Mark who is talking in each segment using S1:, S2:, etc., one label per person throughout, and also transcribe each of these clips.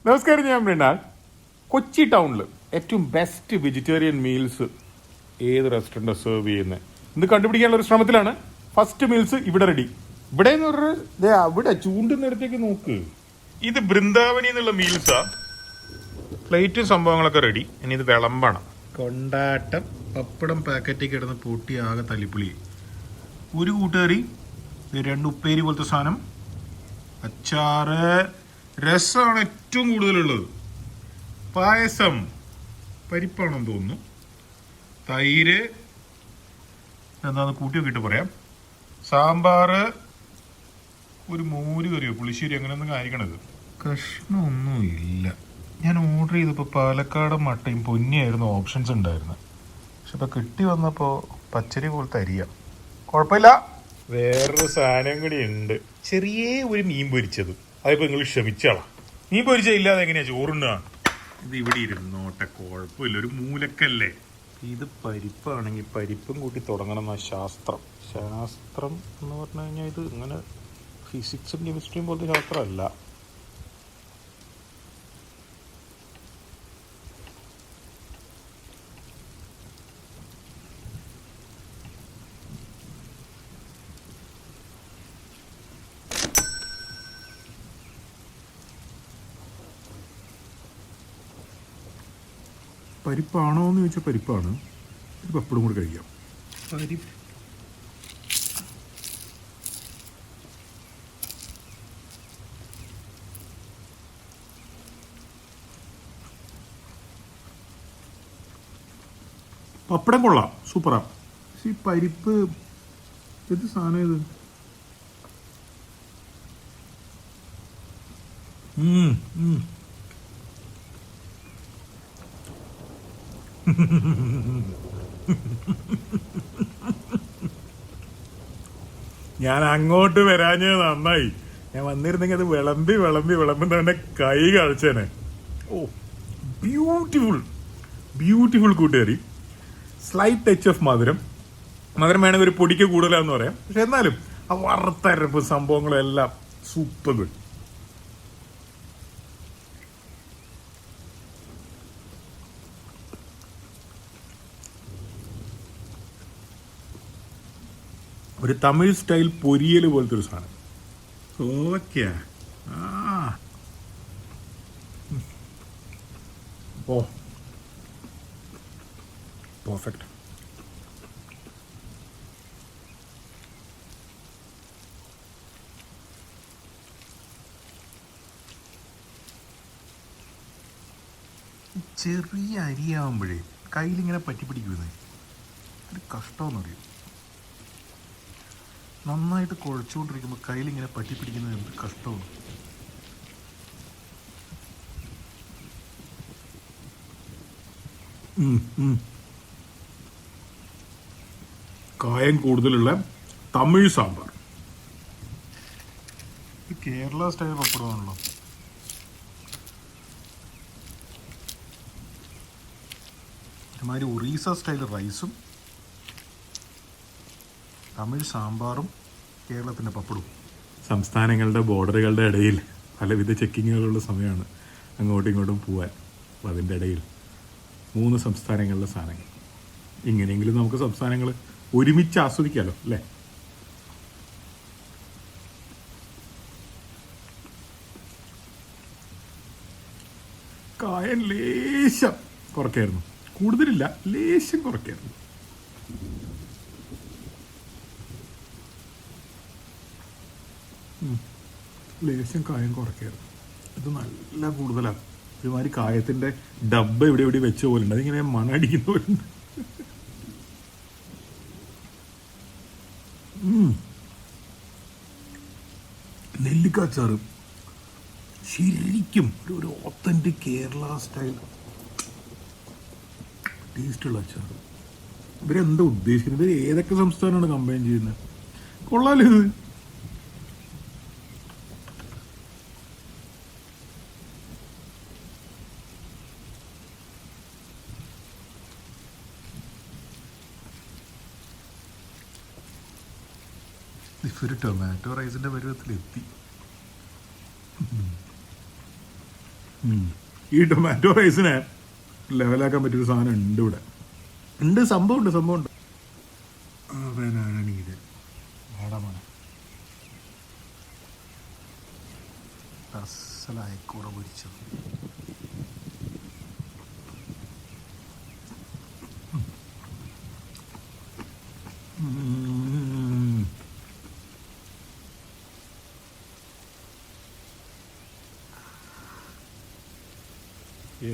S1: നമസ്കാരം, ഞാൻ മൃണാൾ. കൊച്ചി ടൗണിൽ ഏറ്റവും ബെസ്റ്റ് വെജിറ്റേറിയൻ മീൽസ് ഏത് റെസ്റ്റോറൻറ്റാണ് സെർവ് ചെയ്യുന്നത് ഇന്ന് കണ്ടുപിടിക്കാനുള്ള ഒരു ശ്രമത്തിലാണ്. ഫസ്റ്റ് മീൽസ് ഇവിടെ റെഡി. ഇവിടെ എന്ന് പറഞ്ഞാൽ അവിടെ ചൂണ്ടുന്നിടത്തേക്ക് നോക്ക്. ഇത് ബൃന്ദാവനി എന്നുള്ള മീൽസാ. പ്ലേറ്റും സംഭവങ്ങളൊക്കെ റെഡി. ഇനി ഇത് വിളമ്പണം. കൊണ്ടാട്ടം, പപ്പടം പാക്കറ്റിൽ കിടന്ന് പൊട്ടി ആകെ തല്ലിപ്പുളി, ഒരു കൂട്ടുകറി, രണ്ട് ഉപ്പേരി പോലത്തെ സാധനം, അച്ചാറ്, രസമാണ് ഏറ്റവും കൂടുതലുള്ളത്, പായസം, പരിപ്പാണെന്ന് തോന്നുന്നു, തൈര്, എന്താന്ന് കൂട്ടിയൊക്കെ ഇട്ട് പറയാം, സാമ്പാർ, ഒരു മോര് കറിയോ പുളിശ്ശേരി അങ്ങനെ ഒന്നും ആയിരിക്കണത്. കഷ്ണമൊന്നും ഇല്ല. ഞാൻ ഓർഡർ ചെയ്തപ്പോൾ പാലക്കാടൻ മട്ടയും പൊന്നിയായിരുന്നു ഓപ്ഷൻസ് ഉണ്ടായിരുന്നത്. പക്ഷെ ഇപ്പോൾ കിട്ടി വന്നപ്പോൾ പച്ചരി പോലത്തെ അരിയാം. കുഴപ്പമില്ല. വേറൊരു സാധനം കൂടി ഉണ്ട്, ചെറിയ ഒരു മീൻ പൊരിച്ചത്. അതിപ്പോൾ നിങ്ങൾ ക്ഷമിച്ചാളാം. മീൻ പൊരിച്ച ഇല്ലാതെ എങ്ങനെയാ ചോറുണ്ടാണ്. ഇത് ഇവിടെ ഇരുന്നോട്ടെ, കുഴപ്പമില്ല, ഒരു മൂലക്കല്ലേ. ഇത് പരിപ്പാണെങ്കിൽ പരിപ്പും കൂട്ടി തുടങ്ങണം എന്നാ ശാസ്ത്രം. ശാസ്ത്രം എന്ന് പറഞ്ഞു കഴിഞ്ഞാൽ ഇത് ഇങ്ങനെ ഫിസിക്സും കെമിസ്ട്രിയും പോലത്തെ ശാസ്ത്രമല്ല. പരിപ്പാണോ എന്ന് ചോദിച്ചാൽ പരിപ്പാണ്. ഇത് പപ്പടും കൂടി കഴിക്കാം. പരിപ്പ് പപ്പടം കൊള്ളാം, സൂപ്പറാ. ഈ പരിപ്പ് എന്ത് സാധനം ഇത്? ഞാൻ അങ്ങോട്ട് വരാഞ്ഞത് നന്നായി. ഞാൻ വന്നിരുന്നെങ്കിൽ അത് വിളമ്പി വിളമ്പി വിളമ്പുന്ന തന്നെ കൈ കാഴ്ചേനെ. ഓ, ബ്യൂട്ടിഫുൾ ബ്യൂട്ടിഫുൾ കൂട്ടുകറി. സ്ലൈറ്റ് ടച്ച് ഓഫ് മധുരം. മധുരം വേണമെങ്കിൽ ഒരു പൊടിക്ക് കൂടുതലാന്ന് പറയാം. പക്ഷെ എന്നാലും ആ വറുത്തരപ്പ് സംഭവങ്ങളും എല്ലാം സൂപ്പർ ഗുഡ്. ഒരു തമിഴ് സ്റ്റൈൽ പൊരിയൽ പോലത്തെ ഒരു സാധനം. ഓക്കെ. ഓ, പെർഫെക്റ്റ്. ചെറിയ അരിയാവുമ്പോഴേ കയ്യിലിങ്ങനെ പറ്റി പിടിക്കുന്നത് ഒരു കഷ്ടമെന്ന് പറയും. നന്നായിട്ട് കുഴച്ചുകൊണ്ടിരിക്കുമ്പോൾ കയ്യിലിങ്ങനെ പറ്റി പിടിക്കുന്നത് എന്ത് കഷ്ടമാണ്. കായം കൂടുതലുള്ള തമിഴ് സാമ്പാർ. കേരള സ്റ്റൈൽ പപ്പടമാണല്ലോ. ഒരുമാതിരി ഒറീസ സ്റ്റൈൽ റൈസും തമിഴ് സാമ്പാറും കേരളത്തിൻ്റെ പപ്പടവും. സംസ്ഥാനങ്ങളുടെ ബോർഡറുകളുടെ ഇടയിൽ പലവിധ ചെക്കിങ്ങുകളുള്ള സമയമാണ് അങ്ങോട്ടും ഇങ്ങോട്ടും പോവാൻ. അപ്പോൾ അതിൻ്റെ ഇടയിൽ 3 സംസ്ഥാനങ്ങളിലെ സാധനങ്ങൾ. ഇങ്ങനെയെങ്കിലും നമുക്ക് സംസ്ഥാനങ്ങൾ ഒരുമിച്ച് ആസ്വദിക്കാമല്ലോ അല്ലേ. കായം ലേശം കുറയ്ക്കായിരുന്നു, കൂടുതലില്ല, ലേശം കുറയ്ക്കായിരുന്നു. ലേശം കായം കുറയ്ക്കായിരുന്നു. ഇത് നല്ല കൂടുതലാണ്. ഒരുമാതിരി കായത്തിൻ്റെ ഡബ്ബ ഇവിടെ ഇവിടെ വെച്ച പോലെ ഉണ്ട്. അതിങ്ങനെ മണടിക്കുന്ന പോലെ ഉണ്ട്. നെല്ലിക്കാച്ചാറ് ശരിക്കും ഒരു ഓത്തൻറ്റിക് കേരള സ്റ്റൈൽ ടേസ്റ്റുള്ള അച്ചാറ്. ഇവരെന്താ ഉദ്ദേശിക്കുന്നത്? ഇവർ ഏതൊക്കെ സംസ്ഥാനമാണ് കമ്പൈൻ ചെയ്യുന്നത്? കൊള്ളാലോ ഇത്. ഒരു ടൊമാറ്റോ റൈസിൻ്റെ പരുവത്തിലെത്തി. ഈ ടൊമാറ്റോ റൈസിനെ ലെവലാക്കാൻ പറ്റിയൊരു സാധനം ഉണ്ട് ഇവിടെ. ഉണ്ട്, സംഭവമുണ്ട്. അവനാണെങ്കിൽ വേടമാണ് അസലായിക്കൂട പൊരിച്ചത്.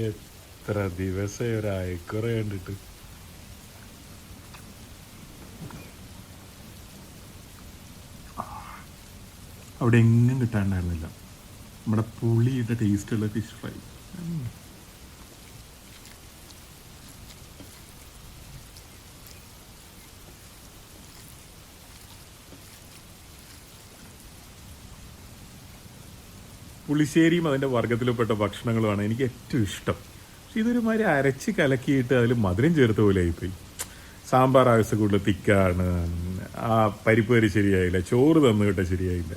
S1: എത്ര ദിവസം ഒരു അയക്കുറ കണ്ടിട്ട്. അവിടെ എങ്ങും കിട്ടാണ്ടായിരുന്നില്ല നമ്മുടെ പുളിയുടെ ടേസ്റ്റുള്ള ഫിഷ് ഫ്രൈ. പുളിശ്ശേരിയും അതിൻ്റെ വർഗത്തിൽപ്പെട്ട ഭക്ഷണങ്ങളുമാണ് എനിക്ക് ഏറ്റവും ഇഷ്ടം. പക്ഷെ ഇതൊരു മാതിരി അരച്ച് കലക്കിയിട്ട് അതിൽ മധുരം ചേർത്ത പോലെ ആയിപ്പോയി. സാമ്പാർ ആവശ്യം കൂടുതൽ തിക്കാണ്, ആ പരിപ്പ് കറി ശരിയായില്ല, ചോറ് തന്നു കിട്ടാൻ ശരിയായില്ല.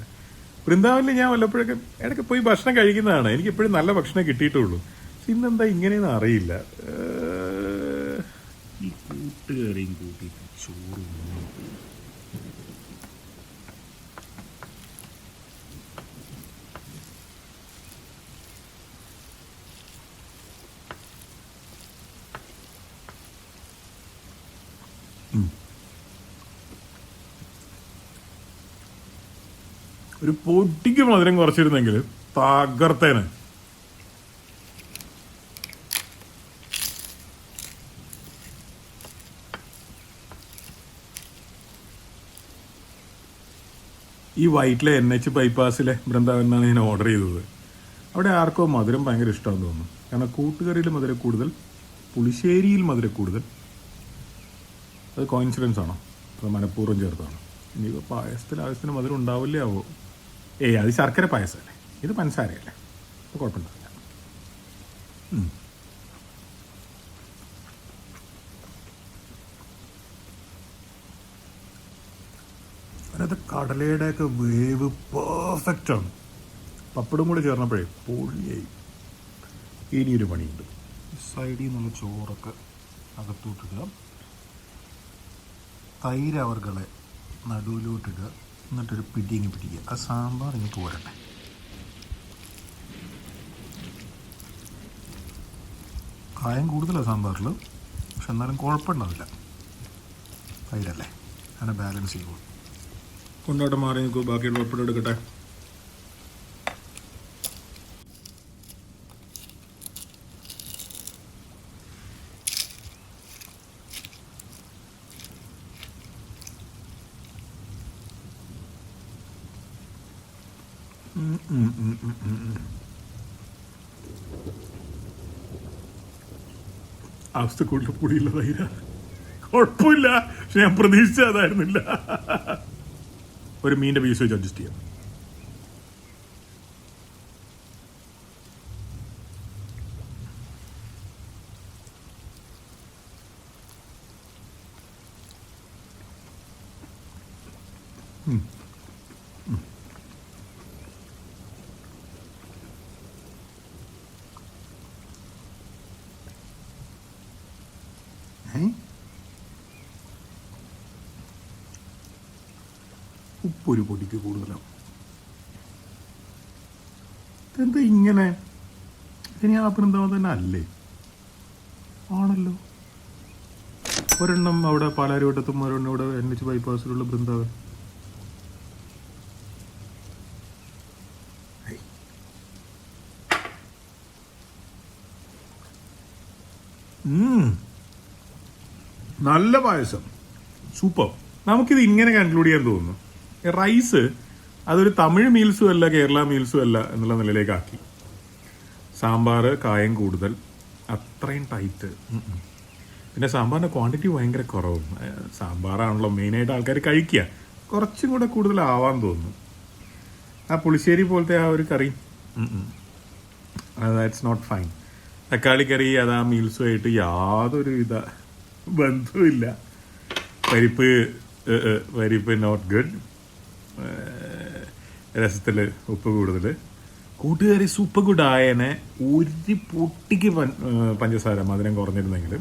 S1: വൃന്ദാവനിൽ ഞാൻ വല്ലപ്പോഴൊക്കെ ഇടയ്ക്ക് പോയി ഭക്ഷണം കഴിക്കുന്നതാണ്, എനിക്ക് എപ്പോഴും നല്ല ഭക്ഷണം കിട്ടിയിട്ടുള്ളൂ. പക്ഷെ ഇന്നെന്താ ഇങ്ങനെയൊന്നും അറിയില്ല. ഈ കൂട്ടുകറിയും കൂട്ടിയിട്ട് ചോറ് ഒരു പൊട്ടിക്ക് മധുരം കുറച്ചിരുന്നെങ്കിൽ തകർത്തേനെ. ഈ വൈറ്റിലെ NH ബൈപ്പാസിലെ ബൃന്ദാവനാണ് ഞാൻ ഓർഡർ ചെയ്തത്. അവിടെ ആർക്കോ മധുരം ഭയങ്കര ഇഷ്ടമാണെന്ന് തോന്നുന്നു. കാരണം കൂട്ടുകറിയിൽ മധുരം കൂടുതൽ, പുളിശ്ശേരിയിൽ മധുരം കൂടുതൽ. അത് കോയിൻസിഡൻസ് ആണോ, അത് മനഃപൂർവ്വം ചേർത്താണ്? ഇനിയിപ്പോൾ പായസത്തിൽ ആവശ്യത്തിന് മധുരം ഉണ്ടാവില്ലേ ആവോ? അത് ശർക്കര പായസമല്ലേ, ഇത് പഞ്ചസാരയല്ലേ, അത് കുഴപ്പമുണ്ടാവില്ല. അതിനകത്ത് കടലയുടെയൊക്കെ വേവ് പെർഫെക്റ്റ് ആണ്. പപ്പടും കൂടി ചേർന്നപ്പോഴേ പൊളിയായി. ഇനിയൊരു പണിയുണ്ട്. സൈഡിൽ നിന്നുള്ള ചോറൊക്കെ അകത്തോട്ടിടുക, തൈര് അവർകളെ നടുവിലോട്ടിടുക, എന്നിട്ടൊരു പിടിങ്ങി പിടിക്കുക. ആ സാമ്പാർ ഇങ്ങ് പോരട്ടെ. കായം കൂടുതലാണ് സാമ്പാറിൽ, പക്ഷെ എന്നാലും കുഴപ്പമുണ്ടാവില്ല. തൈരല്ലേ, അങ്ങനെ ബാലൻസ് ചെയ്യുള്ളൂ. കൊണ്ടോട്ട് മാറി നിൽക്കൂ, ബാക്കിയുള്ള ഉൾപ്പെടെ എടുക്കട്ടെ. അവസ്ഥ കൂടുതൽ പൊടിയുള്ള തൈര കുഴപ്പമില്ല, പക്ഷെ ഞാൻ പ്രതീക്ഷിച്ച അതായിരുന്നില്ല. ഒരു മീൻ്റെ പീസ് വെച്ച് അഡ്ജസ്റ്റ് ചെയ്യാം. ഉപ്പൊരു പൊടിക്ക് കൂടുതലാണ്. എന്താ ഇങ്ങനെ? ഇനി ആ ബൃന്ദാവൻ തന്നെ അല്ലേ? ആണല്ലോ. ഒരെണ്ണം അവിടെ പാലാരിവട്ടത്തും ഒരെണ്ണം ഇവിടെ NH ബൈപ്പാസിലുള്ള ബൃന്ദാവൻ. നല്ല പായസം, സൂപ്പർ. നമുക്കിത് ഇങ്ങനെ കൺക്ലൂഡ് ചെയ്യാൻ തോന്നുന്നു. റൈസ് അതൊരു തമിഴ് മീൽസും അല്ല, കേരള മീൽസും അല്ല എന്നുള്ള നിലയിലേക്കാക്കി. സാമ്പാർ കായം കൂടുതൽ, അത്രയും ടൈറ്റ്. പിന്നെ സാമ്പാറിൻ്റെ ക്വാണ്ടിറ്റി ഭയങ്കര കുറവും. സാമ്പാറാണല്ലോ മെയിനായിട്ട് ആൾക്കാർ കഴിക്കുക, കുറച്ചും കൂടെ കൂടുതലാവാൻ തോന്നുന്നു. ആ പുളിശ്ശേരി പോലത്തെ ആ ഒരു കറി, ദാറ്റ്സ് നോട്ട് ഫൈൻ. തക്കാളി കറി അത് ആ മീൽസുമായിട്ട് യാതൊരു വിധ ബന്ധവുമില്ല. പരിപ്പ് നോട്ട് ഗുഡ്. രസത്തിൽ ഉപ്പ് കൂടുതൽ, കൂട്ടുകാരി സൂപ്പർ ഗുഡ് ആയനെ ഒരു പൊട്ടിക്ക് പഞ്ചസാര മധുരം കുറഞ്ഞിരുന്നെങ്കിൽ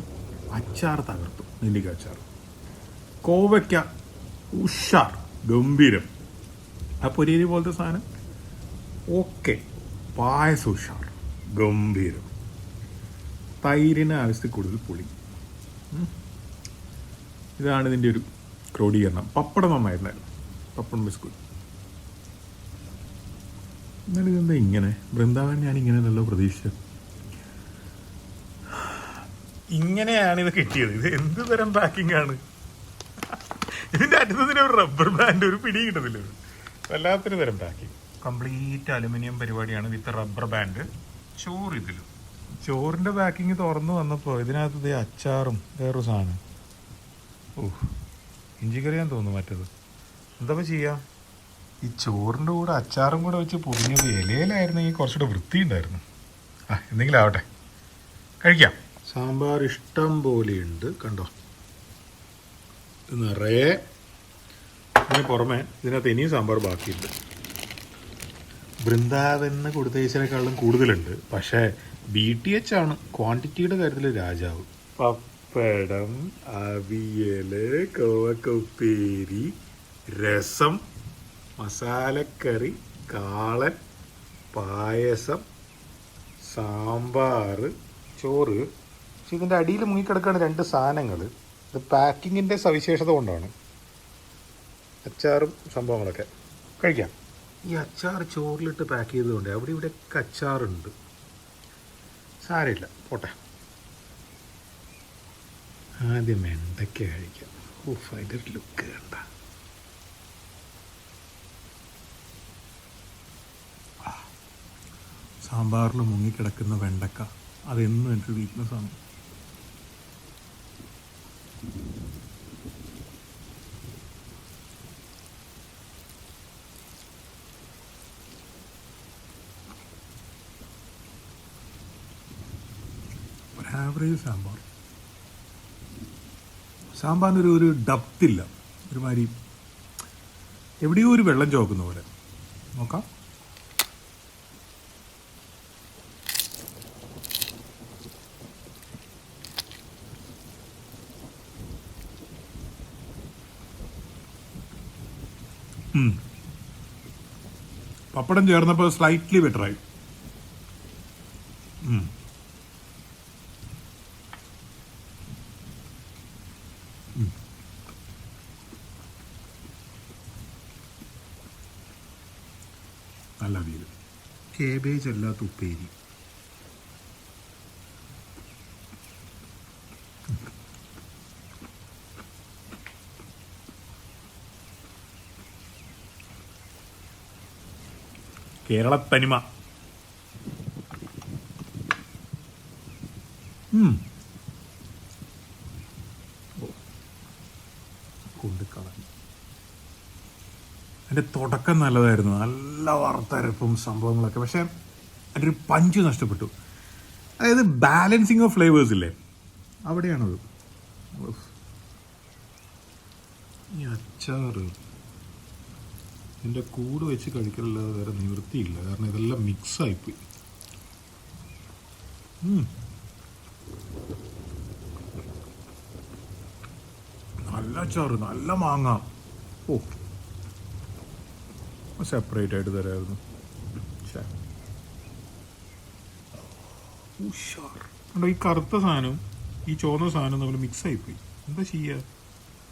S1: അച്ചാർ തകർത്തു. നെല്ലിക്ക അച്ചാർ, കോവയ്ക്ക ഉഷാർ ഗംഭീരം, ആ പൊരിയരി പോലത്തെ സാധനം ഓക്കെ, പായസം ഉഷാർ ഗംഭീരം, തൈരിന് ആവശ്യത്തിൽ കൂടുതൽ പുളി. ഇതാണ് ഇതിൻ്റെ ഒരു ക്രോഡീകരണം. പപ്പടം നന്നായിരുന്നായിരുന്നു, പപ്പടം ബിസ്കുറ്റ്. എന്നാലും ഇതെന്താ ഇങ്ങനെ? വൃന്ദാവൻ ഞാൻ ഇങ്ങനെയല്ലോ പ്രതീക്ഷിച്ചത്. ഇങ്ങനെയാണ് ഇത് കിട്ടിയത്. ഇത് എന്ത് തരം പാക്കിംഗ് ആണ്? ഇതിൻ്റെ അറ്റത്തിന് ഒരു റബ്ബർ ബാൻഡ്, ഒരു പിടി കിട്ടുന്നില്ല. വല്ലാത്തൊരു തരം പാക്കിംഗ്. കംപ്ലീറ്റ് അലുമിനിയം പരിപാടിയാണ് വിത്ത് റബ്ബർ ബാൻഡ്. ചോറ് ഇതിലും. ചോറിൻ്റെ പാക്കിങ് തുറന്നു വന്നപ്പോൾ ഇതിനകത്ത് ഇതേ അച്ചാറും വേറൊരു സാധനം. ഇഞ്ചിക്കറിയാൻ തോന്നുന്നു മറ്റത്. എന്താ ചെയ്യാം? ഈ ചോറിൻ്റെ കൂടെ അച്ചാറും കൂടെ വെച്ച് പൊതിഞ്ഞത് ഇലയിലായിരുന്നെങ്കിൽ കുറച്ചുകൂടെ വൃത്തിയുണ്ടായിരുന്നു. എന്തെങ്കിലും ആവട്ടെ, കഴിക്കാം. സാമ്പാർ ഇഷ്ടം പോലെയുണ്ട്, കണ്ടോ നിറയെ. ഇതിന് പുറമെ ഇതിനകത്ത് ഇനിയും സാമ്പാർ ബാക്കിയുണ്ട്. വൃന്ദാവന് കൊടുത്തയച്ചതിനേക്കാളും കൂടുതലുണ്ട്. പക്ഷേ BTH ആണ് ക്വാണ്ടിറ്റിയുടെ കാര്യത്തിൽ രാജാവ്. പപ്പടം, അവിയല്, കോവക്കുപ്പേരി, രസം, മസാലക്കറി, കാളൻ, പായസം, സാമ്പാർ, ചോറ്. പക്ഷെ ഇതിൻ്റെ അടിയിൽ മുങ്ങിക്കിടക്കുകയാണ് 2 സാധനങ്ങൾ. ഇത് പാക്കിങ്ങിൻ്റെ സവിശേഷത കൊണ്ടാണ്. അച്ചാറും സംഭവങ്ങളൊക്കെ കഴിക്കാം. ഈ അച്ചാർ ചോറിലിട്ട് പാക്ക് ചെയ്തുകൊണ്ട് അവിടെ ഇവിടെയൊക്കെ അച്ചാറുണ്ട്. സാരമില്ല, പോട്ടെ. ആദ്യം എന്തൊക്കെ കഴിക്കാം. അതിൻ്റെ ഒരു ലുക്ക് കണ്ട. സാമ്പാറിൽ മുങ്ങിക്കിടക്കുന്ന വെണ്ടക്ക, അതെന്നും എനിക്ക് വീക്ക്നെസ് ആണ്. ആവറേജ് സാമ്പാർ. സാമ്പാറിനൊരു ഒരു ഡപ്തില്ല, ഒരുമാതിരി എവിടെയോ ഒരു വെള്ളം ചോക്കുന്ന പോലെ. നോക്കാം. പപ്പടം ചേർന്നപ്പോൾ സ്ലൈറ്റ്ലി ബെറ്ററായി. നല്ല അവിയൽ, കേബേജ് അല്ലാത്ത ഉപ്പേരി. കേരളത്തനിമ. കൊണ്ടുകളഞ്ഞു. അതിൻ്റെ തുടക്കം നല്ലതായിരുന്നു, നല്ല വറുത്തരപ്പും സംഭവങ്ങളൊക്കെ. പക്ഷെ അതിൻ്റെ ഒരു പഞ്ച് നഷ്ടപ്പെട്ടു. അതായത് ബാലൻസിങ് ഓഫ് ഫ്ലേവേഴ്സ് ഇല്ലേ, അവിടെയാണത്. ഈ അച്ചാറ് ഇതിൻ്റെ കൂടെ വെച്ച് കഴിക്കലല്ലാതെ വേറെ നിവൃത്തിയില്ല. കാരണം ഇതെല്ലാം മിക്സായിപ്പോയി. നല്ല അച്ചാറ്, നല്ല മാങ്ങ. സെപ്പറേറ്റ് ആയിട്ട് തരായിരുന്നു. ഉഷാർ. ഈ കറുത്ത സാധനവും ഈ ചുവന്ന സാധനവും തമ്മിൽ മിക്സായിപ്പോയി. എന്താ ചെയ്യുക?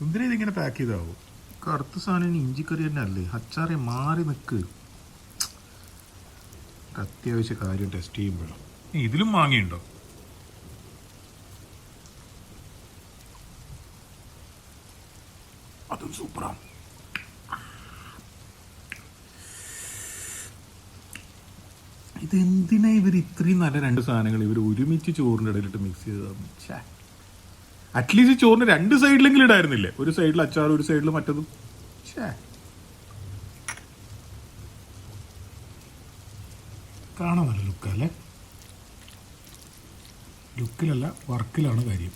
S1: എന്തിനാ ഇതിങ്ങനെ പാക്ക് ചെയ്താവും? കറുത്ത സാധനം ഇഞ്ചിക്കറി തന്നെ അല്ലേ, അച്ചാറെ മാറി നിൽക്ക്. അത്യാവശ്യ കാര്യം ടെസ്റ്റ് ചെയ്യുമ്പോഴാണ്. ഇതിലും മാങ്ങയുണ്ടോ? അതും സൂപ്പറാണ്. ഇതെന്തിനാ ഇവർ ഇത്രയും നല്ല 2 സാധനങ്ങൾ ഇവർ ഒരുമിച്ച് ചോറിൻ്റെ ഇടയിലിട്ട് മിക്സ് ചെയ്തതാണ്? അറ്റ്ലീസ്റ്റ് ചോറിന് 2 സൈഡിലെങ്കിലും ഇടായിരുന്നില്ലേ? ഒരു സൈഡിൽ അച്ചാറും ഒരു സൈഡിൽ മറ്റതും. കാണാൻ നല്ല ലുക്കല്ലേ? ലുക്കിലല്ല, വർക്കിലാണ് കാര്യം.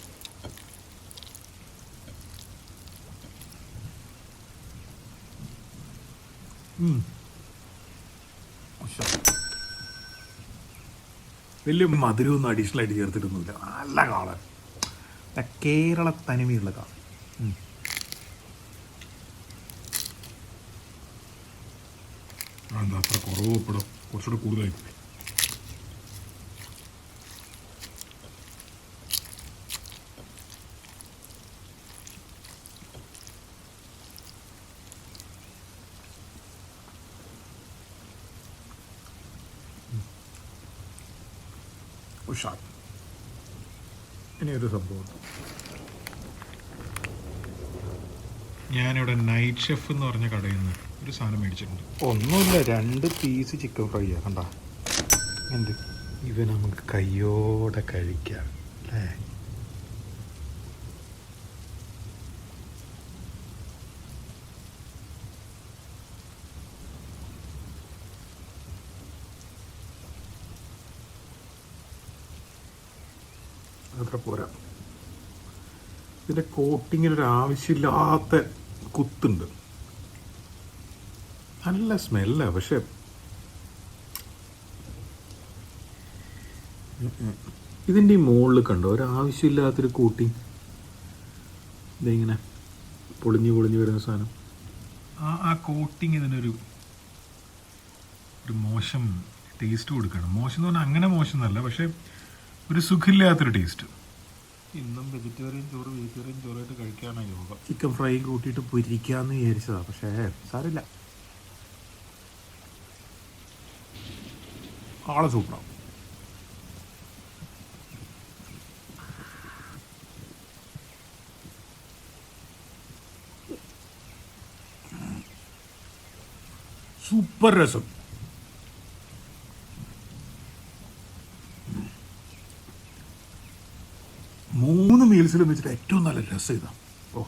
S1: വലിയ മധുരമൊന്നും അഡീഷണൽ ആയിട്ട് ചേർത്തിട്ടൊന്നുമില്ല. നല്ല കാളൻ, കേരള തനിമയുള്ള കാളൻ. അതെന്താ അത്ര കുറവ് ഉപ്പിടും? കുറച്ചുകൂടെ കൂടുതലായി. ഉഷാർ. ഇനിയൊരു സംഭവം, ഞാനിവിടെ നൈറ്റ് ഷെഫ് എന്ന് പറഞ്ഞ കടയിൽ നിന്ന് ഒരു സാധനം മേടിച്ചിട്ടുണ്ട്. ഒന്നുമില്ല, 2 പീസ് ചിക്കൻ ഫ്രൈ കണ്ട. എന്ത് ഇവ നമുക്ക് കയ്യോടെ കഴിക്കാം അല്ലേ? അത്ര പോരാ, ഇതിൻ്റെ കോട്ടിങ്ങിനൊരു ആവശ്യമില്ലാത്ത കുത്തുണ്ട്. നല്ല സ്മെല്ലാണ്, പക്ഷെ ഇതിൻ്റെ ഈ മുകളിൽ കണ്ടോ ഒരാവശ്യമില്ലാത്തൊരു കോട്ടിങ്. ഇതിങ്ങനെ പൊളിഞ്ഞ് വരുന്ന സാധനം. ആ കോട്ടിങ് ഇതിനൊരു മോശം ടേസ്റ്റ് കൊടുക്കണം. മോശം എന്ന് പറഞ്ഞാൽ അങ്ങനെ മോശം എന്നല്ല, പക്ഷെ ഒരു സുഖമില്ലാത്തൊരു ടേസ്റ്റ്. ഇന്നും വെജിറ്റേറിയൻ ചോറായിട്ട് കഴിക്കാനാണ് യോഗ. ചിക്കൻ ഫ്രൈ കൂട്ടിയിട്ട് പൊരിക്കാമെന്ന് വിചാരിച്ചതാണ്, പക്ഷേ സാരമില്ല, ആളെ സൂപ്പറാവും. സൂപ്പർ രസം. മൂന്ന് മീൽസിലും വെച്ചിട്ട് ഏറ്റവും നല്ല രസം ഇതാ. ഓ,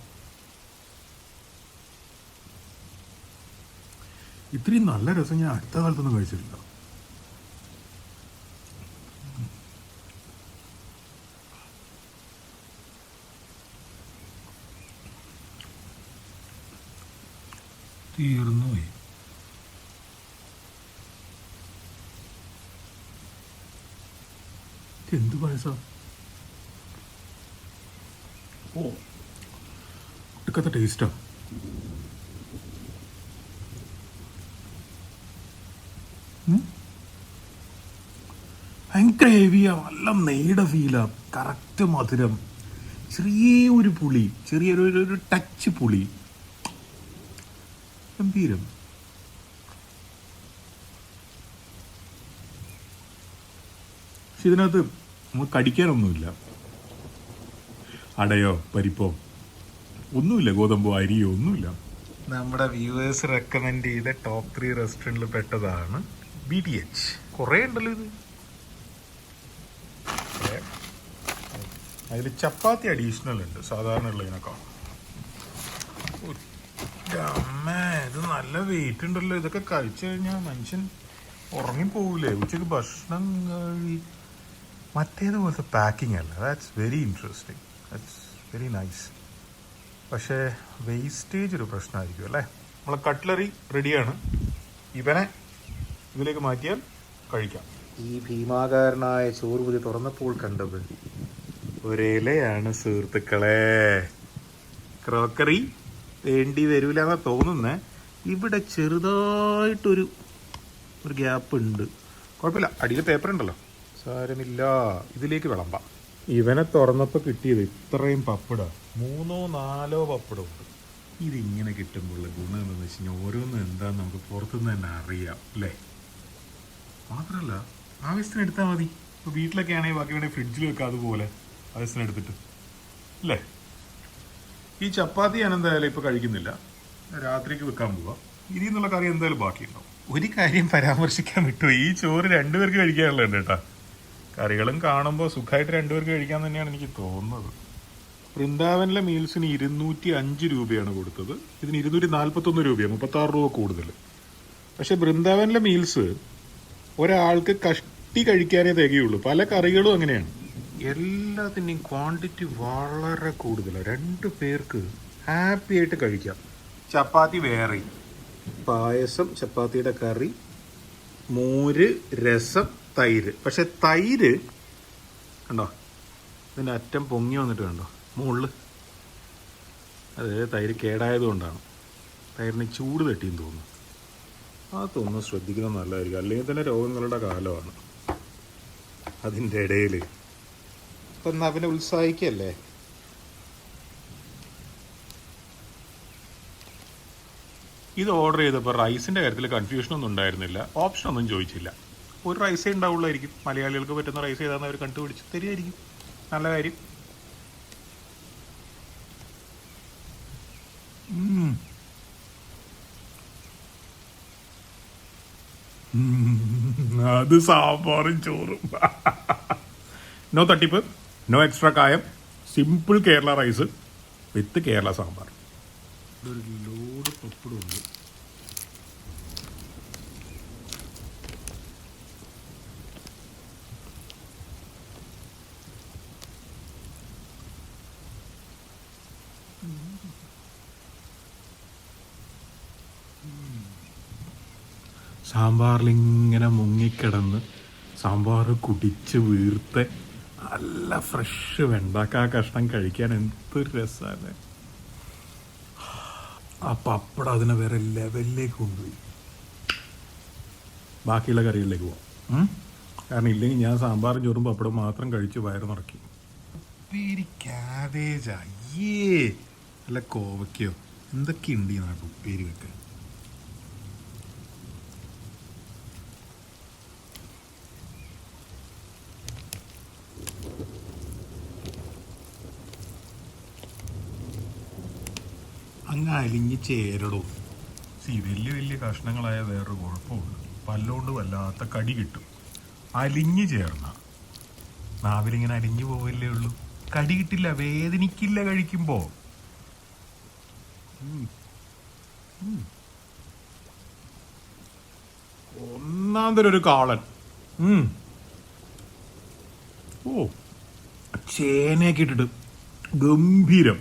S1: ഇത്രയും നല്ല രസം ഞാൻ അടുത്ത കാലത്തൊന്നും കഴിച്ചിട്ടില്ല. തീർന്നുപോയി. എന്ത് പായസം! ഓ, ഒട്ടുക്കത്തെ ടേസ്റ്റാ. ഭയങ്കര ഹെവിയാ, നല്ല നെയ്യുടെ ഫീലാ, കറക്റ്റ് മധുരം, ചെറിയൊരു പുളി, ചെറിയൊരു ടച്ച് പുളി, ഗംഭീരം. പക്ഷെ ഇതിനകത്ത് നമുക്ക് കടിക്കാനൊന്നുമില്ല. അടയോ പരിപ്പോ ഒന്നുമില്ല, ഗോതമ്പോ അരിയോ ഒന്നുമില്ല. നമ്മുടെ വ്യൂവേഴ്സ് റെക്കമെൻഡ് ചെയ്ത ടോപ്പ് 3 റെസ്റ്റോറൻറ്റിൽ പെട്ടതാണ് BTH. കുറേ ഉണ്ടല്ലോ ഇത്. അതിൽ ചപ്പാത്തി അഡീഷണൽ ഉണ്ട് സാധാരണ ഉള്ളതിനൊക്കെ. അമ്മേ, ഇത് നല്ല വെയിറ്റ് ഉണ്ടല്ലോ. ഇതൊക്കെ കഴിച്ചു കഴിഞ്ഞാൽ മനുഷ്യൻ ഉറങ്ങിപ്പോവില്ലേ? ഉച്ചക്ക് ഭക്ഷണം മറ്റേതുപോലത്തെ പാക്കിംഗ് അല്ല. That's very interesting, that's very nice. പക്ഷേ വേസ്റ്റേജ് ഒരു പ്രശ്നമായിരിക്കും അല്ലേ? നമ്മളെ കട്ട്ലറി റെഡിയാണ്. ഇവനെ ഇതിലേക്ക് മാറ്റിയാൽ കഴിക്കാം. ഈ ഭീമാകാരനായ ചോറുപുലി തുറന്നപ്പോൾ കണ്ടത് ഒരിലയാണ് സുഹൃത്തുക്കളെ. ക്രോക്കറി വേണ്ടി വരില്ല എന്നാ തോന്നുന്നേ. ഇവിടെ ചെറുതായിട്ടൊരു ഗ്യാപ്പ് ഉണ്ട്. കുഴപ്പമില്ല, അടിയിൽ പേപ്പർ ഉണ്ടല്ലോ, സാരമില്ല. ഇതിലേക്ക് വിളമ്പാം. ഇവനെ തുറന്നപ്പോൾ കിട്ടിയത് ഇത്രയും പപ്പട, 3-4 പപ്പടം ഉണ്ട്. ഇതിങ്ങനെ കിട്ടുമ്പോഴുള്ള ഗുണം എന്താണെന്ന് വെച്ച് കഴിഞ്ഞാൽ ഓരോന്നും എന്താന്ന് നമുക്ക് പുറത്തുനിന്ന് തന്നെ അറിയാം അല്ലേ? മാത്രമല്ല ആവശ്യത്തിന് എടുത്താൽ മതി. ഇപ്പോൾ വീട്ടിലൊക്കെ ആണെങ്കിൽ ബാക്കി വേണമെങ്കിൽ ഫ്രിഡ്ജിൽ വെക്കാം, അതുപോലെ ആവശ്യത്തിന് എടുത്തിട്ട് അല്ലേ? ഈ ചപ്പാത്തി ഞാൻ എന്തായാലും ഇപ്പോൾ കഴിക്കുന്നില്ല, രാത്രിക്ക് വെക്കാൻ പോവാം. ഇതിൽ നിന്നുള്ള കറി എന്തായാലും ബാക്കിയുണ്ടാവും. ഒരു കാര്യം പരാമർശിക്കാൻ വിട്ടു, ഈ ചോറ് 2 പേർക്ക് കഴിക്കാനുള്ളത് കേട്ടാ. കറികളും കാണുമ്പോൾ സുഖമായിട്ട് 2 പേർക്ക് കഴിക്കാൻ തന്നെയാണ് എനിക്ക് തോന്നുന്നത്. വൃന്ദാവനിലെ മീൽസിന് 205 രൂപയാണ് കൊടുത്തത്, ഇതിന് 241 രൂപയാണ്, 36 രൂപ കൂടുതൽ. പക്ഷെ വൃന്ദാവനിലെ മീൽസ് ഒരാൾക്ക് കഷ്ടി കഴിക്കാനേ തികയുള്ളൂ. പല കറികളും അങ്ങനെയാണ്, എല്ലാത്തിൻ്റെയും ക്വാണ്ടിറ്റി വളരെ കൂടുതലാണ്. 2 പേർക്ക് ഹാപ്പി ആയിട്ട് കഴിക്കാം. ചപ്പാത്തി വേറെ, പായസം, ചപ്പാത്തിയുടെ കറി, മോര്, രസം, തൈര്. പക്ഷെ തൈര് കണ്ടോ, ഇതിൻ്റെ അറ്റം പൊങ്ങി വന്നിട്ട് കണ്ടോ മുകളിൽ. അത് തൈര് കേടായതുകൊണ്ടാണ്, തൈരിന് ചൂട് തട്ടിയെന്ന് തോന്നുന്നു. അതൊന്നും ശ്രദ്ധിക്കുന്നത് നല്ലതായിരിക്കും, അല്ലെങ്കിൽ തന്നെ രോഗങ്ങളുടെ കാലമാണ്. അതിൻ്റെ ഇടയിൽ ഇപ്പം എന്നാൽ അവനെ ഉത്സാഹിക്കല്ലേ. ഇത് ഓർഡർ ചെയ്തപ്പോൾ റൈസിൻ്റെ കാര്യത്തിൽ കൺഫ്യൂഷനൊന്നും ഉണ്ടായിരുന്നില്ല, ഓപ്ഷനൊന്നും ചോദിച്ചില്ല. ഒരു റൈസേ ഉണ്ടാവുള്ളായിരിക്കും, മലയാളികൾക്ക് പറ്റുന്ന റൈസ് ഏതാണെന്ന് അവർ കണ്ടുപിടിച്ച് തരുമായിരിക്കും. നല്ല കാര്യം. അത് സാമ്പാറും ചോറും. നോ തട്ടിപ്പ്, നോ എക്സ്ട്രാ കായം, simple Kerala rice with Kerala sambar. ഒരു ലോഡ് പപ്പടമുണ്ട്. സാമ്പാറിലിങ്ങനെ മുങ്ങിക്കിടന്ന് സാമ്പാർ കുടിച്ച് വീർത്ത് നല്ല ഫ്രഷ് വെണ്ടക്ക കഷ്ണം കഴിക്കാൻ എന്തൊരു രസമാണ്. ആ പപ്പടം അതിനെ വേറെ ലെവലിലേക്ക് കൊണ്ടുപോയി. ബാക്കിയുള്ള കറികളിലേക്ക് പോവാം. കാരണം ഇല്ലെങ്കിൽ ഞാൻ സാമ്പാറും ചോറും പപ്പടം മാത്രം കഴിച്ച് വയറ് നിറക്കി. ഉപ്പേരി ക്യാബേജാ, അല്ല കോവയ്ക്കോ എന്തൊക്കെയുണ്ട് ഈ നാട്ടിൽ ഉപ്പേരി വെക്കാൻ. അങ്ങ് അലിഞ്ഞ് ചേരടോ. വലിയ വലിയ കഷ്ണങ്ങളായ വേറൊരു കുഴപ്പമുണ്ട്, പല്ലുകൊണ്ട് വല്ലാത്ത കടി കിട്ടും. അലിഞ്ഞ് ചേർന്ന നാവിലിങ്ങനെ അലിഞ്ഞു പോവല്ലേ ഉള്ളൂ, കടി കിട്ടില്ല, വേദനിക്കില്ല കഴിക്കുമ്പോ. ഒന്നാം തരം ഒരു കാളൻ. ഓ, ചേനയൊക്കെ ഇട്ടിട്ട് ഗംഭീരം.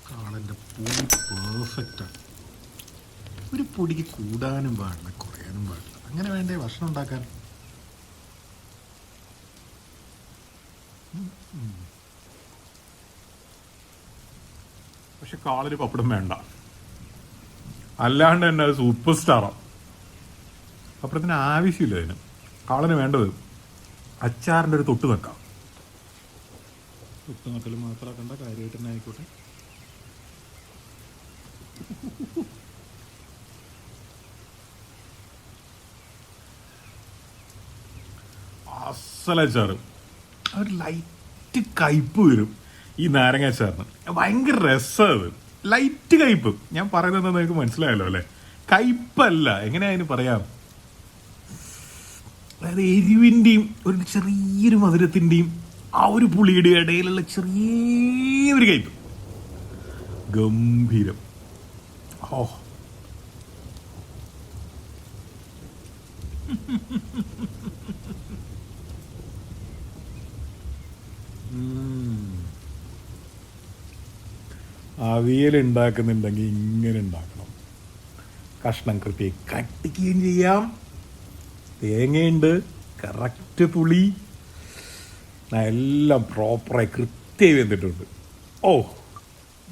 S1: കാളൻ്റെ പൊടി പെർഫെക്റ്റാണ്. ഒരു പൊടിക്ക് കൂടാനും പാടില്ല, കുറയാനും പാടില്ല. അങ്ങനെ വേണ്ടേ ഭക്ഷണം ഉണ്ടാക്കാൻ. പക്ഷെ കാളിന് പപ്പടം വേണ്ട, അല്ലാണ്ട് തന്നെ അത് സൂപ്പർ സ്റ്റാറാണ്. പപ്പടത്തിന് ആവശ്യമില്ല അതിന്. കാളിന് വേണ്ടത് അച്ചാറിൻ്റെ ഒരു തൊട്ട് വെക്കാം. തൊട്ട് നക്കൽ മാത്രമാക്കണ്ട, കാര്യമായിട്ട് തന്നെ ആയിക്കോട്ടെ. അസലച്ചാറ്, ഒരു ലൈറ്റ് കയ്പ് വരും ഈ നാരങ്ങ അച്ചാറിന്. ഭയങ്കര രസമാണ് അത്, ലൈറ്റ് കയ്പ്. ഞാൻ പറയുന്നത് എന്താ നിങ്ങൾക്ക് മനസ്സിലായല്ലോ അല്ലേ? കയ്പല്ല, എങ്ങനെയാ അതിന് പറയാം, അതായത് എരിവിൻ്റെയും ഒരു ചെറിയൊരു മധുരത്തിൻ്റെയും ആ ഒരു പുളിയുടെ ഇടയിലുള്ള ചെറിയൊരു കയ്പ്. ഗംഭീരം. ഓ, അവിയൽ ഉണ്ടാക്കുന്നുണ്ടെങ്കിൽ ഇങ്ങനെ ഉണ്ടാക്കണം. കഷ്ണം കൃത്യം കട്ടിക്കുകയും ചെയ്യാം, തേങ്ങയുണ്ട്, കറക്റ്റ് പുളി, എല്ലാം പ്രോപ്പറായി കൃത്യമായി വെന്തിട്ടുണ്ട്. ഓ,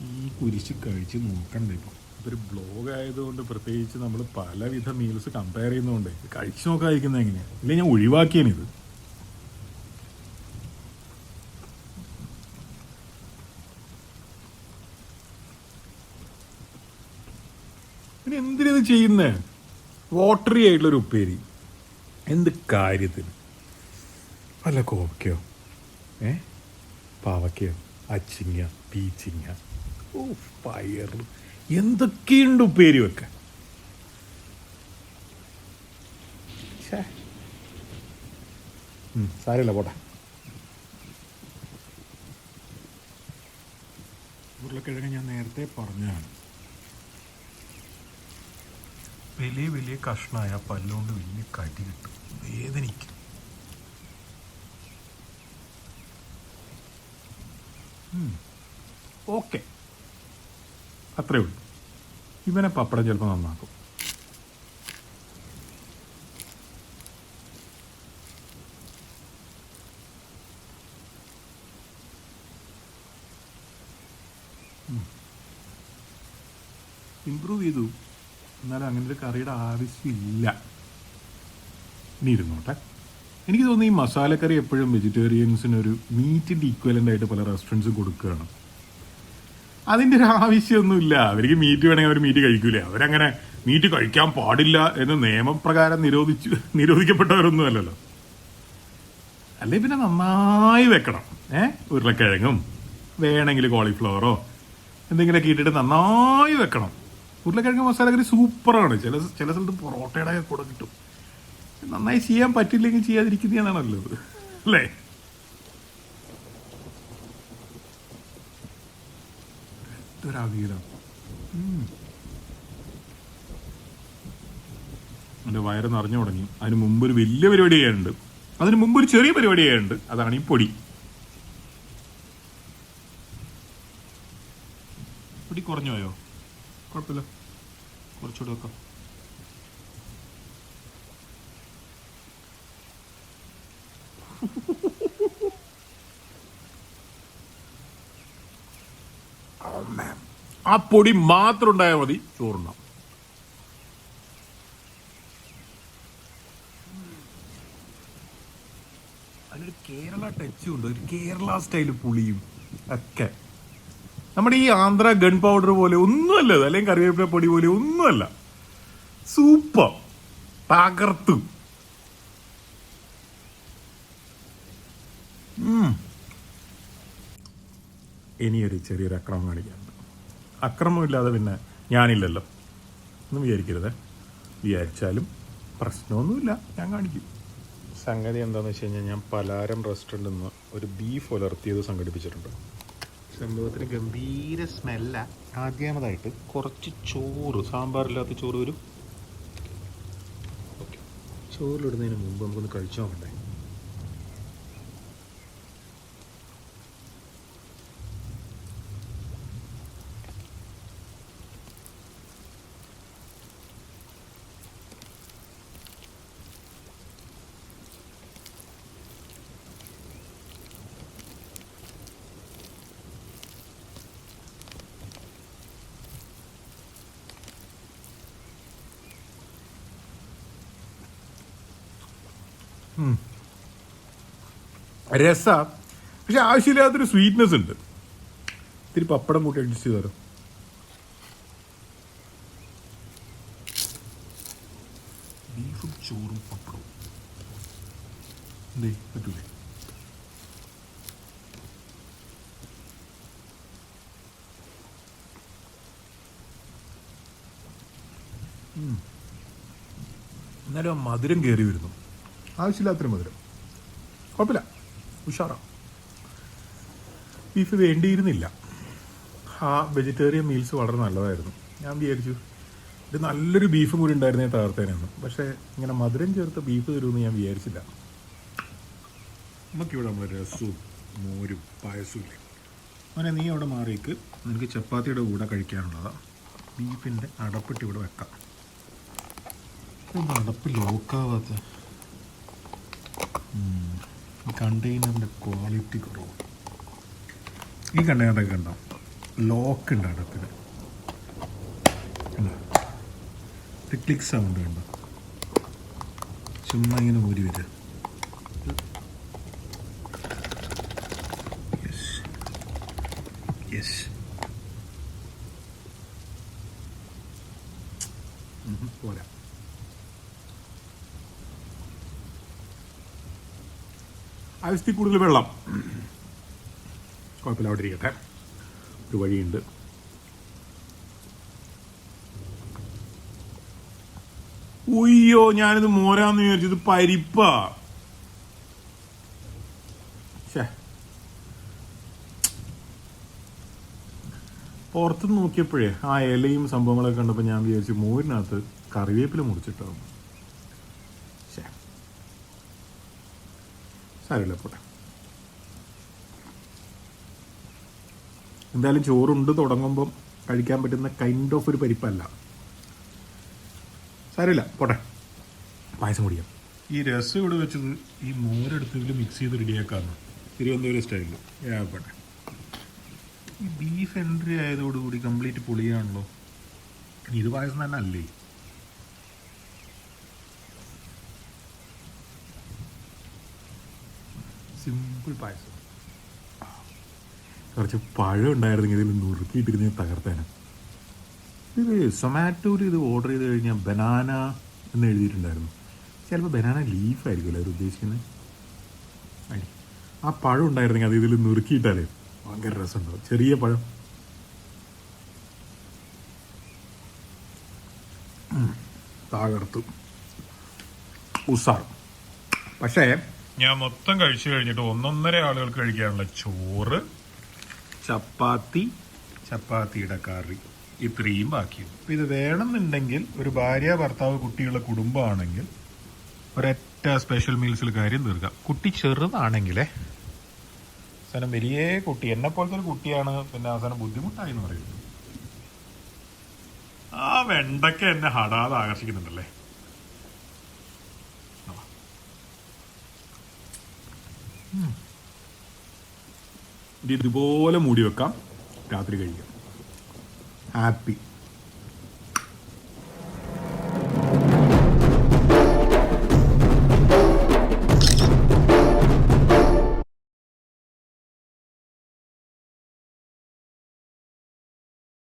S1: ഈ കുരിശ് കഴിച്ച് നോക്കണ്ടേ. ഇപ്പം ഇതൊരു ബ്ലോഗ് ആയതുകൊണ്ട് പ്രത്യേകിച്ച് നമ്മൾ പലവിധ മീൽസ് കമ്പയർ ചെയ്യുന്നതുകൊണ്ട് കഴിച്ചു നോക്കാതിരിക്കുന്നത് എങ്ങനെയാണ്, ഇല്ലെങ്കിൽ ഞാൻ ഒഴിവാക്കിയാണിത്. പിന്നെ എന്തിനത് ചെയ്യുന്നേ? വാട്ടറി ആയിട്ടുള്ളൊരു ഉപ്പേരി എന്ത് കാര്യത്തിന്? വല്ല കോവയ്ക്കോ, പാവയ്ക്കോ, അച്ചിങ്ങ, പീച്ചിങ്ങ, ഓ പയർ, എന്തൊക്കെയുണ്ട് ഉപ്പേരി വെക്കാൻ. സാരമില്ല, പോട്ടെ. ഉരുളക്കിഴങ്ങ് ഞാൻ നേരത്തെ പറഞ്ഞതാണ്, വലിയ വലിയ കഷ്ണമായ പല്ലുകൊണ്ട് വലിയ കടി കിട്ടും, വേദനിക്കും. ഓക്കെ, അത്രേ ഉള്ളൂ. ഇവനെ പപ്പടം ചിലപ്പോൾ നന്നാക്കും. ഇമ്പ്രൂവ് ചെയ്തു, എന്നാലും അങ്ങനെ ഒരു കറിയുടെ ആവശ്യമില്ല. ഇനി ഇരുന്നോട്ടെ. എനിക്ക് തോന്നുന്നു ഈ മസാലക്കറി എപ്പോഴും വെജിറ്റേറിയൻസിനൊരു മീറ്റിൻ്റെ ഈക്വലൻ്റ് ആയിട്ട് പല റെസ്റ്റോറൻറ്റ്സും കൊടുക്കുകയാണ്. അതിൻ്റെ ഒരു ആവശ്യമൊന്നുമില്ല. അവർക്ക് മീറ്റ് വേണമെങ്കിൽ അവർ മീറ്റ് കഴിക്കൂലേ. അവരങ്ങനെ മീറ്റ് കഴിക്കാൻ പാടില്ല എന്ന് നിയമപ്രകാരം നിരോധിക്കപ്പെട്ടവരൊന്നും അല്ലല്ലോ. അല്ലെ പിന്നെ നന്നായി വെക്കണം. ഉരുളക്കിഴങ്ങും വേണമെങ്കിൽ കോളിഫ്ലവറോ എന്തെങ്കിലുമൊക്കെ ഇട്ടിട്ട് നന്നായി വെക്കണം. ഉരുളക്കിഴങ്ങ് മസാലക്കറി സൂപ്പറാണ്. ചില സ്ഥലത്ത് പൊറോട്ടയുടെ കൂടെ കിട്ടും. നന്നായി ചെയ്യാൻ പറ്റില്ലെങ്കിൽ ചെയ്യാതിരിക്കുന്നതാണ് നല്ലത്, അല്ലേ? എന്തൊരവീലം. എൻ്റെ വയറ് നിറഞ്ഞു തുടങ്ങി. അതിന് മുമ്പ് ഒരു വലിയ പരിപാടി ചെയ്യാനുണ്ട്. അതിന് മുമ്പ് ഒരു ചെറിയ പരിപാടി ചെയ്യാനുണ്ട്. അതാണ് ഈ പൊടി. പൊടി കുറഞ്ഞു പോയോ? കുഴപ്പമില്ല, കുറച്ചുകൂടെ വെക്കാം. ആ പൊടി മാത്രം ഉണ്ടായാൽ മതി ചോറുണ്ണാം. അതിനൊരു കേരള ടച്ചും ഉണ്ട്, ഒരു കേരള സ്റ്റൈൽ പുളിയും ഒക്കെ. നമ്മുടെ ഈ ആന്ധ്ര ഗൺ പൗഡർ പോലെ ഒന്നുമല്ല, അല്ലെങ്കിൽ കറിവേപ്പില പൊടി പോലെ ഒന്നുമല്ല. സൂപ്പർ, തകർത്തു. ഇനിയൊരു ചെറിയൊരു അക്രമം കാണിക്കാറുണ്ട്. അക്രമമില്ലാതെ പിന്നെ ഞാനില്ലല്ലോ ഒന്നും വിചാരിക്കരുത്. വിചാരിച്ചാലും പ്രശ്നമൊന്നുമില്ല, ഞാൻ കാണിക്കും. സംഗതി എന്താണെന്ന് വെച്ച് കഴിഞ്ഞാൽ, ഞാൻ പലാരം റെസ്റ്റോറൻറ്റിൽ നിന്ന് ഒരു ബീഫ് ഉലർത്തിയത് സംഘടിപ്പിച്ചിട്ടുണ്ട്. സംഭവത്തിന് ഗംഭീര സ്മെല്ല. ആദ്യമായതായിട്ട് കുറച്ച് ചോറ്, സാമ്പാറില്ലാത്ത ചോറ് വരും. ഓക്കെ, ചോറിലിടുന്നതിന് മുമ്പ് നമുക്കൊന്ന് കഴിച്ചു നോക്കണ്ടേ? രസ, പക്ഷെ ആവശ്യമില്ലാത്തൊരു സ്വീറ്റ്നെസ് ഉണ്ട്. ഇത്തിരി പപ്പടം കൂട്ടി അഡ്ജസ്റ്റ് ചെയ്താലോ? ബീഫും ചോറും പപ്പടവും എന്തേ പറ്റൂലേ? എന്നാലും ആ മധുരം കയറി വരുന്നു. ആവശ്യമില്ലാത്തൊരു മധുരം. കുഴപ്പമില്ല, ഉഷാറാ. ബീഫ് വേണ്ടിയിരുന്നില്ല. ആ വെജിറ്റേറിയൻ മീൽസ് വളരെ നല്ലതായിരുന്നു. ഞാൻ വിചാരിച്ചു ഇത് നല്ലൊരു ബീഫും കൂടി ഉണ്ടായിരുന്നേ തകർത്തേനെന്ന്. പക്ഷേ ഇങ്ങനെ മധുരം ചേർത്ത് ബീഫ് തരുമെന്ന് ഞാൻ വിചാരിച്ചില്ല. നമുക്കിവിടെ നമ്മൾ രസവും മോരും പായസവും ഇല്ലേ. അങ്ങനെ നീ അവിടെ മാറിയേക്ക്. നിനക്ക് ചപ്പാത്തിയുടെ കൂടെ കഴിക്കാനുള്ളതാണ്. ബീഫിൻ്റെ അടപ്പിട്ട് ഇവിടെ വെക്കാം. അടപ്പ് ലോക്കാവാത്ത കണ്ടെയ്നറിൻ്റെ ക്വാളിറ്റി കുറവ്. ഈ കണ്ടെയ്നറൊക്കെ കണ്ടോ, ലോക്കുണ്ട് അടപ്പിന്. ക്ലിക്ക് സൗണ്ട് കണ്ടോ, ചുമ്മാ ഇങ്ങനെ ഊരി വരിക. യെസ്, പോരാ. ആവശ്യത്തിൽ കൂടുതൽ വെള്ളം. കുഴപ്പമില്ല, അവിടെ ഇരിക്കട്ടെ. ഒരു വഴിയുണ്ട്. ഉയ്യോ, ഞാനിത് മോരാന്ന് വിചാരിച്ചത് പരിപ്പാ. പുറത്തുനിന്ന് നോക്കിയപ്പോഴേ ആ ഇലയും സംഭവങ്ങളൊക്കെ കണ്ടപ്പോൾ ഞാൻ വിചാരിച്ചു മോരിനകത്ത് കറിവേപ്പില മുറിച്ചിട്ടാവും. സാരമില്ല, പോട്ടെ. എന്തായാലും ചോറുണ്ട് തുടങ്ങുമ്പം കഴിക്കാൻ പറ്റുന്ന കൈൻഡ് ഓഫ് ഒരു പരിപ്പല്ല. സാരമില്ല, പോട്ടെ, പായസം കുടിക്കാം. ഈ രസം ഇവിടെ വെച്ചത് ഈ മോരെടുത്ത് ഇതിൽ മിക്സ് ചെയ്ത് റെഡിയാക്കാന്ന്, തിരുവനന്തപുരം സ്റ്റൈലിൽ. പോട്ടെ. ഈ ബീഫ് എൻട്രി ആയതോടുകൂടി കംപ്ലീറ്റ് പൊളിയാണല്ലോ. ഇത് പായസം തന്നെ അല്ലേ? സിമ്പിൾ പായസം. കുറച്ച് പഴം ഉണ്ടായിരുന്നെങ്കിൽ ഇതിൽ നുറുക്കിയിട്ടിരുന്ന് തകർത്തേനെ. ഇത് സൊമാറ്റോയിൽ ഇത് ഓർഡർ ചെയ്ത് കഴിഞ്ഞാൽ ബനാന എന്ന് എഴുതിയിട്ടുണ്ടായിരുന്നു. ചിലപ്പോൾ ബനാന ലീഫായിരിക്കുമല്ലോ അവർ ഉദ്ദേശിക്കുന്നത്. ആ പഴം ഉണ്ടായിരുന്നെങ്കിൽ അത് ഇതിൽ നുറുക്കിയിട്ടാലേ ഭയങ്കര രസമുണ്ടാവും. ചെറിയ പഴം. തകർത്തു, ഉസാർ. പക്ഷേ ഞാൻ മൊത്തം കഴിച്ചു കഴിഞ്ഞിട്ട് 1.5 ആളുകൾക്ക് കഴിക്കാനുള്ള ചോറ്, ചപ്പാത്തിയുടെ കറി, ഇത്രയും ബാക്കിയും. അപ്പം ഇത് വേണമെന്നുണ്ടെങ്കിൽ ഒരു ഭാര്യ, ഭർത്താവ്, കുട്ടിയുള്ള കുടുംബമാണെങ്കിൽ ഒരൊറ്റ സ്പെഷ്യൽ മീൽസിൽ കാര്യം തീർക്കാം. കുട്ടി ചെറുതാണെങ്കിലേ, അവസാനം വലിയ കുട്ടി എന്നെ പോലത്തെ ഒരു കുട്ടിയാണ്, പിന്നെ അവസാനം ബുദ്ധിമുട്ടായി എന്ന് പറയുന്നത്. ആ വെണ്ടയ്ക്ക എന്നെ ഹടാതെ ആകർഷിക്കുന്നുണ്ടല്ലേ. ഇതുപോലെ മൂടി വെക്കാം, രാത്രി കഴിക്കാം. ഹാപ്പി.